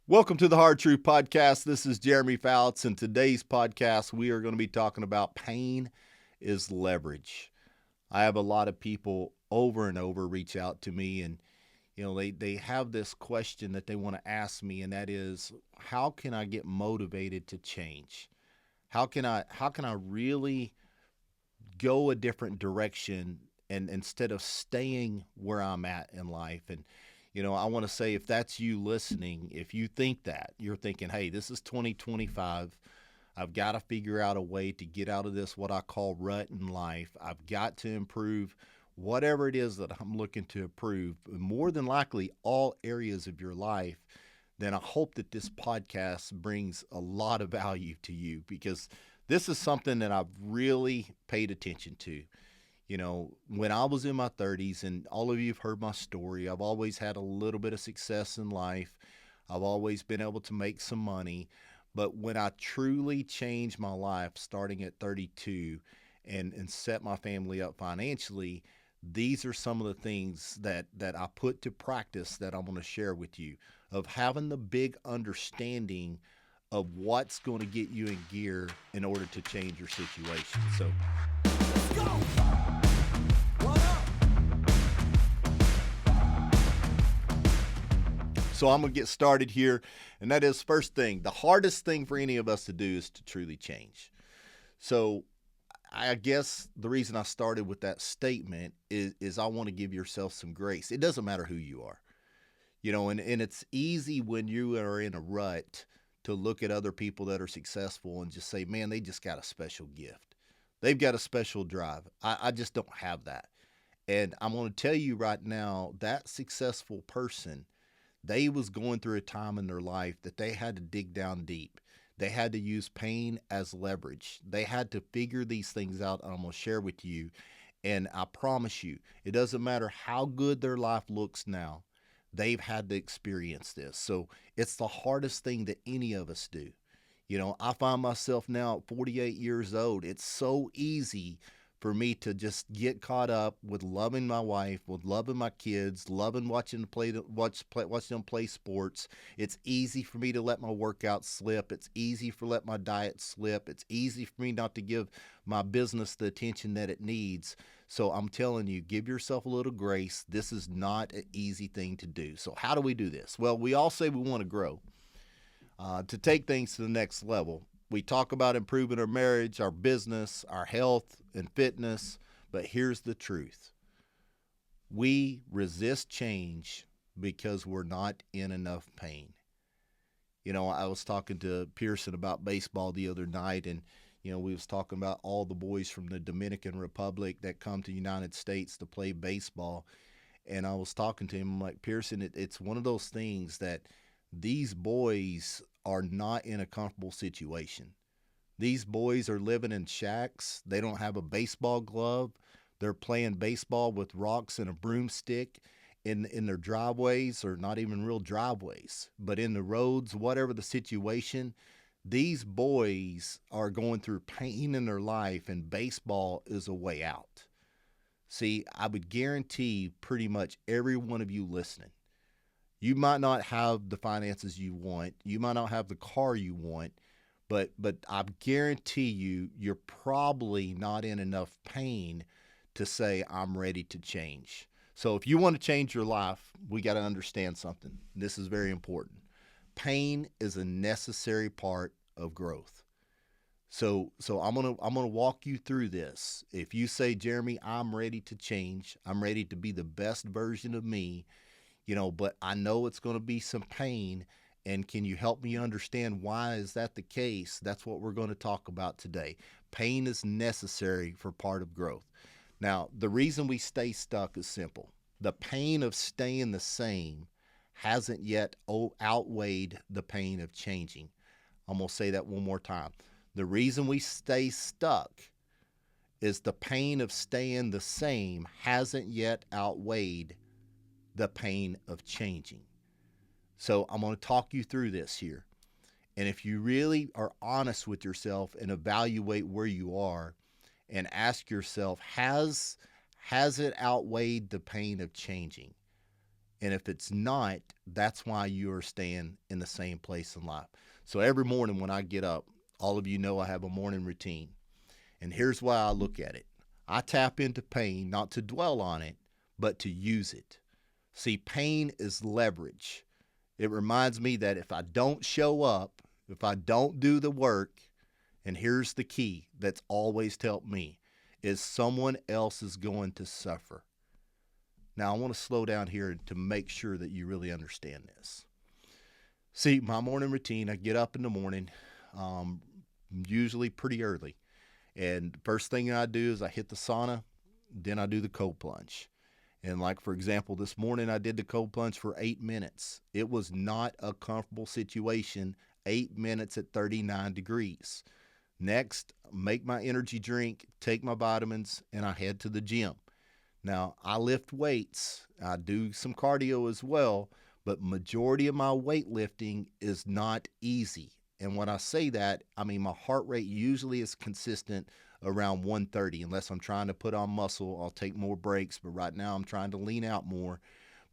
Welcome to the Hard Truth Podcast. This is Jeremy Fouts, and today's podcast we are going to be talking about pain is leverage. I have a lot of people over and over reach out to me, and they have this question that they want to ask me, and that is, how can I get motivated to change? How can I really go a different direction and instead of staying where I'm at in life? And I want to say, if that's you listening, if you think that, you're thinking, hey, this is 2025. I've got to figure out a way to get out of this, what I call rut in life. I've got to improve whatever it is that I'm looking to improve, more than likely all areas of your life. Then I hope that this podcast brings a lot of value to you, because this is something that I've really paid attention to. When I was in my 30s, and all of you have heard my story, I've always had a little bit of success in life. I've always been able to make some money. But when I truly changed my life starting at 32 and set my family up financially, these are some of the things that I put to practice that I'm going to share with you, of having the big understanding of what's going to get you in gear in order to change your situation. So let's go. So I'm going to get started here. And that is, first thing, the hardest thing for any of us to do is to truly change. So I guess the reason I started with that statement is I want to give yourself some grace. It doesn't matter who you are. And it's easy when you are in a rut to look at other people that are successful and just say, man, they just got a special gift. They've got a special drive. I just don't have that. And I'm going to tell you right now, that successful person, they was going through a time in their life that they had to dig down deep. They had to use pain as leverage. They had to figure these things out. I'm going to share with you. And I promise you, it doesn't matter how good their life looks now. They've had to experience this. So it's the hardest thing that any of us do. I find myself now at 48 years old. It's so easy for me to just get caught up with loving my wife, with loving my kids, loving watching them play sports. It's easy for me to let my workout slip. It's easy for let my diet slip. It's easy for me not to give my business the attention that it needs. So I'm telling you, give yourself a little grace. This is not an easy thing to do. So how do we do this? Well, we all say we want to grow, to take things to the next level. We talk about improving our marriage, our business, our health and fitness, but here's the truth. We resist change because we're not in enough pain. I was talking to Pearson about baseball the other night, and we was talking about all the boys from the Dominican Republic that come to the United States to play baseball. And I was talking to him, I'm like, Pearson, it's one of those things that these boys are not in a comfortable situation. These boys are living in shacks. They don't have a baseball glove. They're playing baseball with rocks and a broomstick in their driveways, or not even real driveways, but in the roads, whatever the situation. These boys are going through pain in their life, and baseball is a way out. See, I would guarantee pretty much every one of you listening, you might not have the finances you want. You might not have the car you want, but I guarantee you're probably not in enough pain to say, I'm ready to change. So if you want to change your life, we got to understand something. This is very important. Pain is a necessary part of growth. So I'm gonna walk you through this. If you say, Jeremy, I'm ready to change. I'm ready to be the best version of me. But I know it's going to be some pain. And can you help me understand why is that the case? That's what we're going to talk about today. Pain is necessary for part of growth. Now, the reason we stay stuck is simple. The pain of staying the same hasn't yet outweighed the pain of changing. I'm going to say that one more time. The reason we stay stuck is the pain of staying the same hasn't yet outweighed the pain of changing. So I'm going to talk you through this here. And if you really are honest with yourself and evaluate where you are and ask yourself, has it outweighed the pain of changing? And if it's not, that's why you are staying in the same place in life. So every morning when I get up, all of you know I have a morning routine. And here's why I look at it. I tap into pain not to dwell on it, but to use it. See, pain is leverage. It reminds me that if I don't show up, if I don't do the work, and here's the key that's always helped me, is someone else is going to suffer. Now, I want to slow down here to make sure that you really understand this. See, my morning routine, I get up in the morning, um, usually pretty early. And first thing I do is I hit the sauna, then I do the cold plunge. And like, for example, this morning I did the cold plunge for 8 minutes. It was not a comfortable situation, 8 minutes at 39 degrees. Next, make my energy drink, take my vitamins, and I head to the gym. Now, I lift weights. I do some cardio as well, but majority of my weightlifting is not easy. And when I say that, I mean my heart rate usually is consistent around 130. Unless I'm trying to put on muscle, I'll take more breaks, but right now I'm trying to lean out more.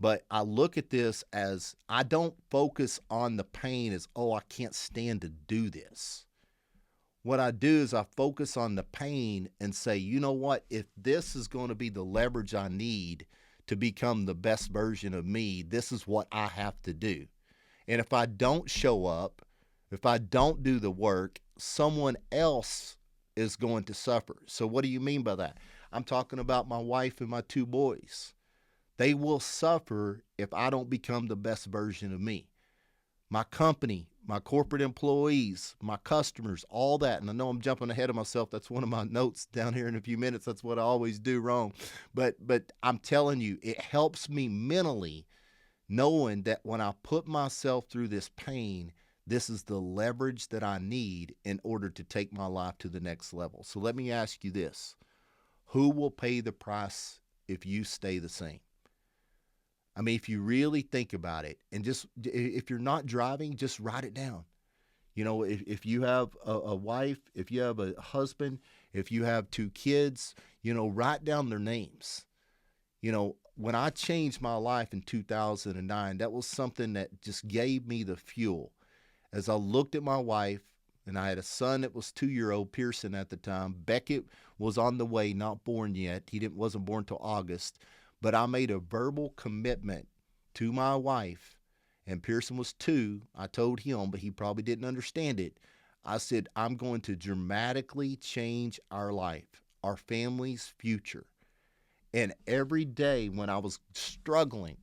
But I look at this as I don't focus on the pain as, oh, I can't stand to do this. What I do is I focus on the pain and say, you know what? If this is going to be the leverage I need to become the best version of me, this is what I have to do. And if I don't show up, if I don't do the work, someone else is going to suffer. So, what do you mean by that? I'm talking about my wife and my two boys. They will suffer if I don't become the best version of me. My company, my corporate employees, my customers, all that. And I know I'm jumping ahead of myself. That's one of my notes down here in a few minutes. That's what I always do wrong. But I'm telling you, it helps me mentally knowing that when I put myself through this pain, this is the leverage that I need in order to take my life to the next level. So let me ask you this. Who will pay the price if you stay the same? I mean, if you really think about it, and just if you're not driving, just write it down. You know, if you have a wife, if you have a husband, if you have two kids, you know, write down their names. You know, when I changed my life in 2009, that was something that just gave me the fuel. As I looked at my wife, and I had a son that was 2-year-old, Pearson at the time. Beckett was on the way, not born yet. Wasn't born till August. But I made a verbal commitment to my wife, and Pearson was 2. I told him, but he probably didn't understand it. I said, I'm going to dramatically change our life, our family's future. And every day when I was struggling,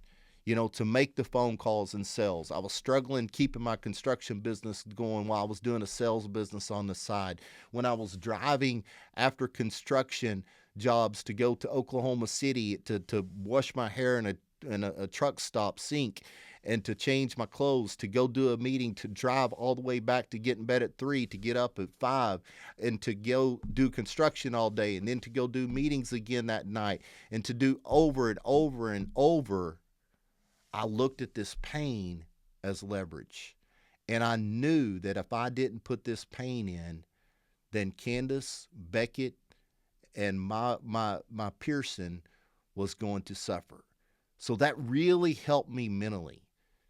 you know, to make the phone calls and sales, I was struggling keeping my construction business going while I was doing a sales business on the side. When I was driving after construction jobs to go to Oklahoma City to wash my hair in a truck stop sink, and to change my clothes, to go do a meeting, to drive all the way back to get in bed at 3, to get up at 5, and to go do construction all day, and then to go do meetings again that night, and to do over and over and over. I looked at this pain as leverage. And I knew that if I didn't put this pain in, then Candace, Beckett, and my Pearson was going to suffer. So that really helped me mentally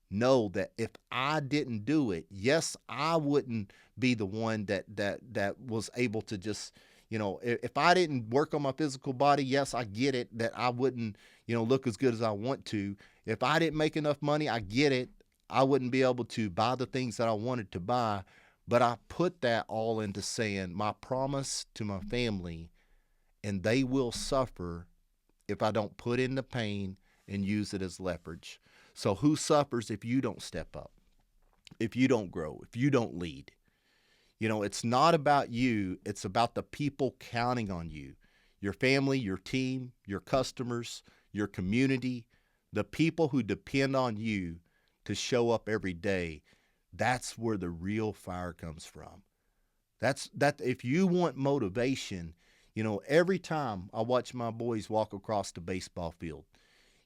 know that if I didn't do it, yes, I wouldn't be the one that was able to just, you know, if I didn't work on my physical body, yes, I get it that I wouldn't, you know, look as good as I want to. If I didn't make enough money, I get it. I wouldn't be able to buy the things that I wanted to buy. But I put that all into saying my promise to my family, and they will suffer if I don't put in the pain and use it as leverage. So who suffers if you don't step up, if you don't grow, if you don't lead? You know, it's not about you. It's about the people counting on you, your family, your team, your customers, your community, the people who depend on you to show up every day. That's where the real fire comes from. That if you want motivation, you know, every time I watch my boys walk across the baseball field,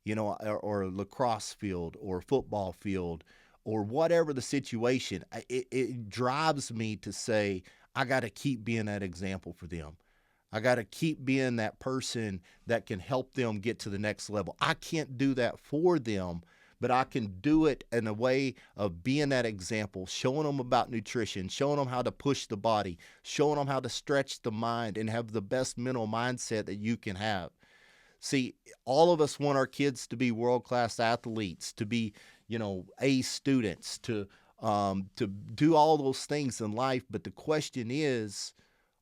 you know, or lacrosse field or football field or whatever the situation, it drives me to say, I got to keep being that example for them. I got to keep being that person that can help them get to the next level. I can't do that for them, but I can do it in a way of being that example, showing them about nutrition, showing them how to push the body, showing them how to stretch the mind and have the best mental mindset that you can have. See, all of us want our kids to be world-class athletes, to be, A students, to do all those things in life. But the question is,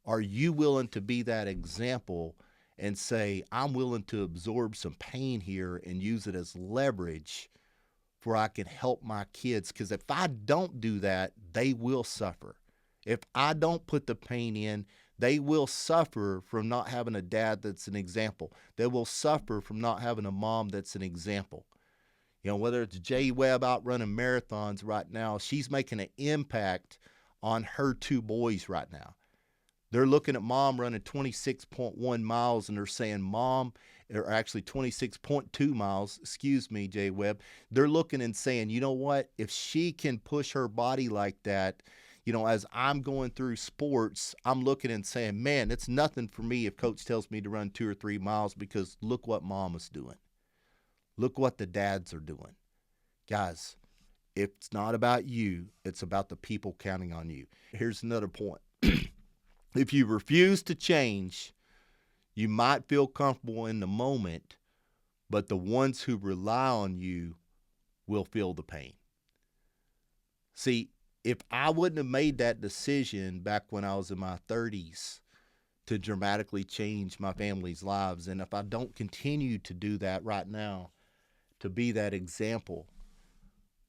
are you willing to be that example and say, I'm willing to absorb some pain here and use it as leverage where I can help my kids? Because if I don't do that, they will suffer. If I don't put the pain in, they will suffer from not having a dad that's an example. They will suffer from not having a mom that's an example. Whether it's Jay Webb out running marathons right now, she's making an impact on her two boys right now. They're looking at mom running 26.1 miles and they're saying, Mom, or actually 26.2 miles, excuse me, Jay Webb. They're looking and saying, you know what? If she can push her body like that, as I'm going through sports, I'm looking and saying, man, it's nothing for me if coach tells me to run 2 or 3 miles, because look what mom is doing. Look what the dads are doing. Guys, it's not about you. It's about the people counting on you. Here's another point. If you refuse to change, you might feel comfortable in the moment, but the ones who rely on you will feel the pain. See, if I wouldn't have made that decision back when I was in my 30s to dramatically change my family's lives, and if I don't continue to do that right now, to be that example,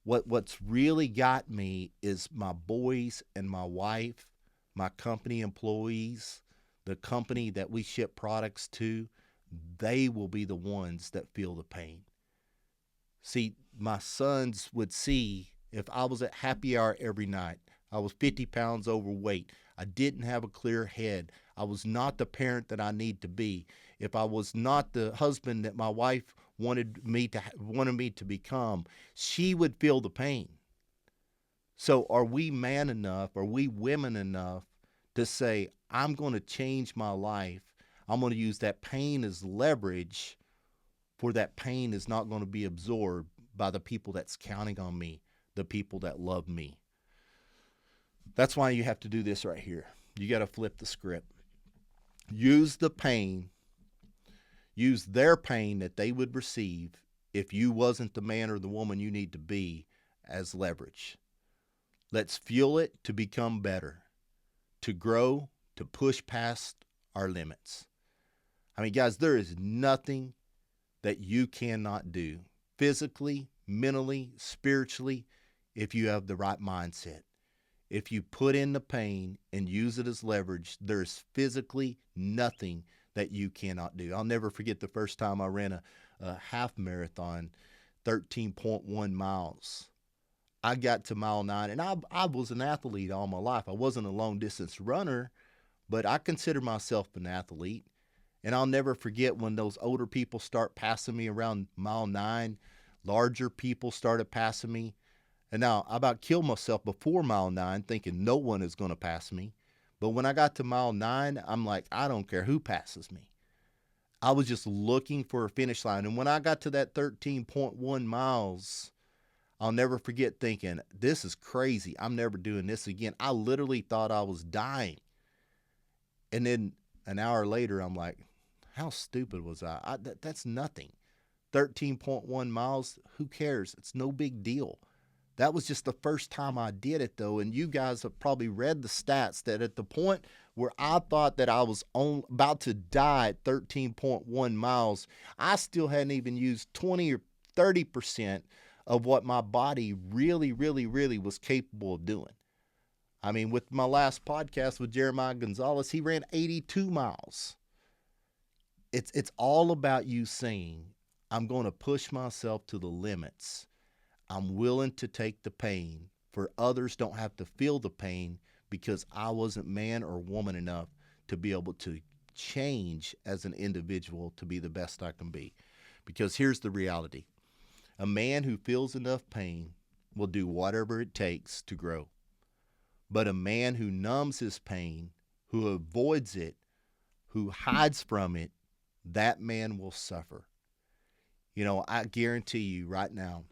what's really got me is my boys and my wife, my company employees, the company that we ship products to. They will be the ones that feel the pain. See, my sons would see if I was at happy hour every night, I was 50 pounds overweight, I didn't have a clear head, I was not the parent that I need to be, if I was not the husband that my wife wanted me to become, she would feel the pain. So are we man enough, are we women enough to say, I'm going to change my life, I'm going to use that pain as leverage, for that pain is not going to be absorbed by the people that's counting on me, the people that love me. That's why you have to do this right here. You got to flip the script. Use the pain, use their pain that they would receive if you wasn't the man or the woman you need to be as leverage. Let's fuel it to become better, to grow, to push past our limits. I mean, guys, there is nothing that you cannot do physically, mentally, spiritually, if you have the right mindset. If you put in the pain and use it as leverage, there's physically nothing that you cannot do. I'll never forget the first time I ran a half marathon, 13.1 miles. I got to mile 9, and I was an athlete all my life. I wasn't a long distance runner, but I consider myself an athlete. And I'll never forget when those older people start passing me around mile 9, larger people started passing me. And now I about killed myself before mile 9 thinking no one is going to pass me. But when I got to mile 9, I'm like, I don't care who passes me. I was just looking for a finish line. And when I got to that 13.1 miles, I'll never forget thinking, this is crazy. I'm never doing this again. I literally thought I was dying. And then an hour later, I'm like, how stupid was I? That's nothing. 13.1 miles, who cares? It's no big deal. That was just the first time I did it, though. And you guys have probably read the stats that at the point where I thought that I was about to die at 13.1 miles, I still hadn't even used 20 or 30% of what my body really, really, really was capable of doing. I mean, with my last podcast with Jeremiah Gonzalez, he ran 82 miles. It's all about you saying, I'm going to push myself to the limits. I'm willing to take the pain, for others don't have to feel the pain, because I wasn't man or woman enough to be able to change as an individual to be the best I can be. Because here's the reality. A man who feels enough pain will do whatever it takes to grow. But a man who numbs his pain, who avoids it, who hides from it, that man will suffer. I guarantee you right now,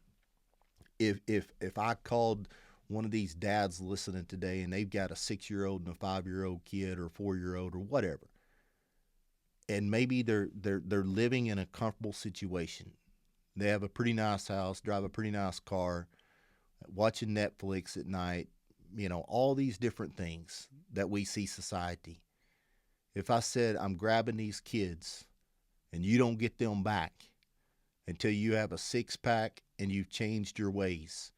If I called one of these dads listening today and they've got a 6-year-old and a 5-year-old kid or a 4-year-old or whatever, and maybe they're living in a comfortable situation. They have a pretty nice house, drive a pretty nice car, watching Netflix at night, all these different things that we see society. If I said, I'm grabbing these kids and you don't get them back until you have a 6-pack and you've changed your ways,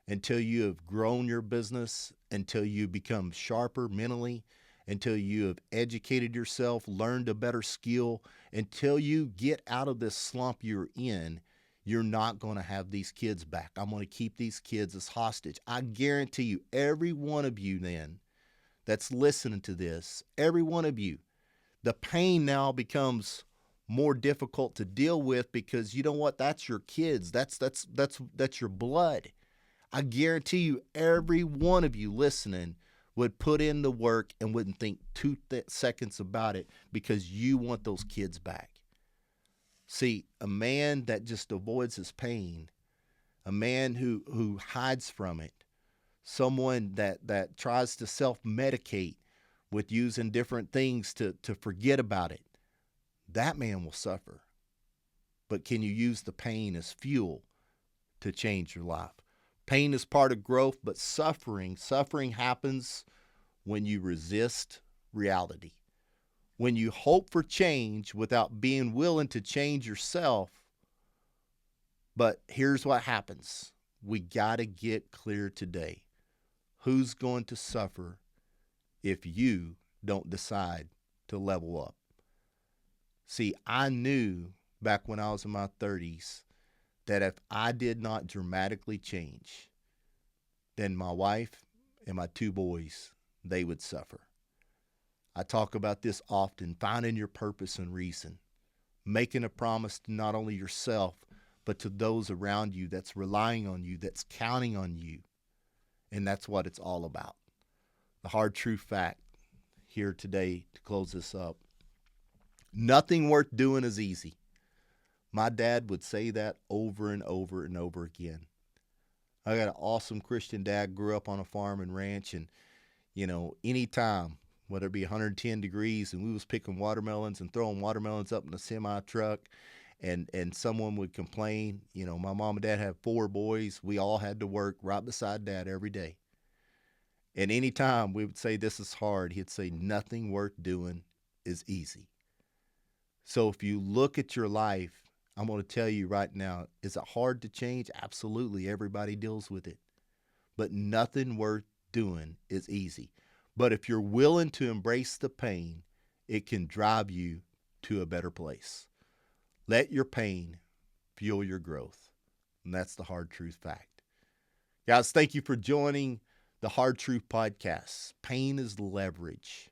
until you have grown your business, until you become sharper mentally, until you have educated yourself, learned a better skill, until you get out of this slump you're in, you're not going to have these kids back. I'm going to keep these kids as hostage. I guarantee you, every one of you then that's listening to this, every one of you, the pain now becomes more difficult to deal with because you know what? That's your kids. That's your blood. I guarantee you, every one of you listening would put in the work and wouldn't think 2 seconds about it because you want those kids back. See, a man that just avoids his pain, a man who hides from it, someone that tries to self-medicate with using different things to forget about it, that man will suffer. But can you use the pain as fuel to change your life? Pain is part of growth, but suffering happens when you resist reality. When you hope for change without being willing to change yourself. But here's what happens. We got to get clear today. Who's going to suffer if you don't decide to level up? See, I knew back when I was in my 30s that if I did not dramatically change, then my wife and my 2 boys, they would suffer. I talk about this often, finding your purpose and reason, making a promise to not only yourself, but to those around you that's relying on you, that's counting on you. And that's what it's all about. The hard true fact here today to close this up. Nothing worth doing is easy. My dad would say that over and over and over again. I got an awesome Christian dad, grew up on a farm and ranch, and anytime, whether it be 110 degrees and we was picking watermelons and throwing watermelons up in a semi truck and someone would complain, my mom and dad had 4 boys. We all had to work right beside dad every day. And anytime we would say this is hard, he'd say nothing worth doing is easy. So if you look at your life, I'm going to tell you right now, is it hard to change? Absolutely. Everybody deals with it. But nothing worth doing is easy. But if you're willing to embrace the pain, it can drive you to a better place. Let your pain fuel your growth. And that's the hard truth fact. Guys, thank you for joining the Hard Truth Podcast. Pain is leverage.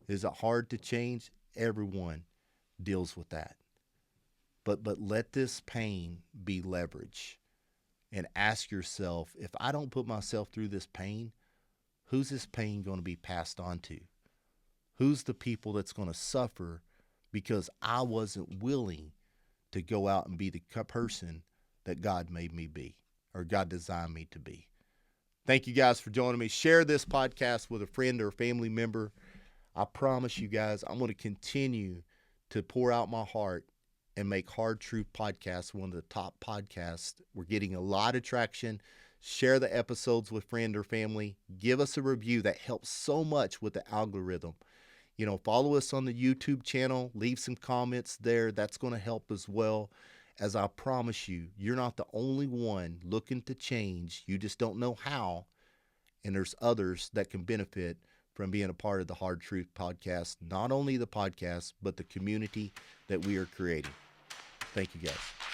Is it hard to change? Everyone deals with that. But let this pain be leverage. And ask yourself, if I don't put myself through this pain, who's this pain going to be passed on to? Who's the people that's going to suffer because I wasn't willing to go out and be the person that God made me be, or God designed me to be? Thank you guys for joining me. Share this podcast with a friend or a family member. I promise you guys, I'm going to continue to pour out my heart and make Hard Truth Podcast one of the top podcasts. We're getting a lot of traction. Share the episodes with friend or family. Give us a review. That helps so much with the algorithm. Follow us on the YouTube channel. Leave some comments there. That's going to help as well. As I promise you, you're not the only one looking to change. You just don't know how. And there's others that can benefit from being a part of the Hard Truth Podcast. Not only the podcast, but the community that we are creating. Thank you, guys.